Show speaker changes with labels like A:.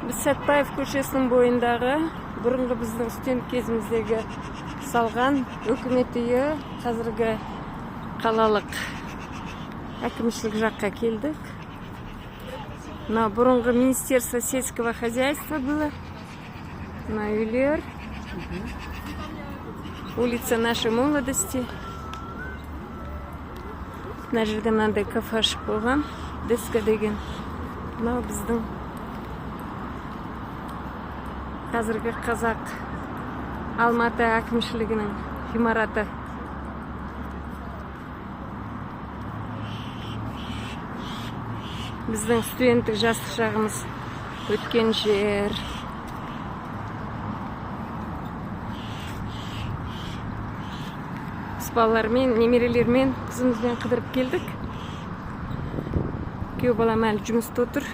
A: Біз Сәтбаев көшесінің бойындағы бұрынғы біздің студент кезіміздегі салған өкімет үйі қазіргі қалалық әкімшілік жаққа келдік. Мына бұрынғы Министерство сельского хозяйства было. Мына үйлер. Улица нашей молодости. Мына жерде мынандай кафе ашып қойған. Диско деген. Мынау біздің қазіргі қазақ Алматы әкімшілігінің ғимараты. Біздің студенттік жастық шағымыз өткен жер. Біз балалармен, немерелермен, қызымызбен қыдырып келдік. Күйеу балам әлі жұмыста отыр.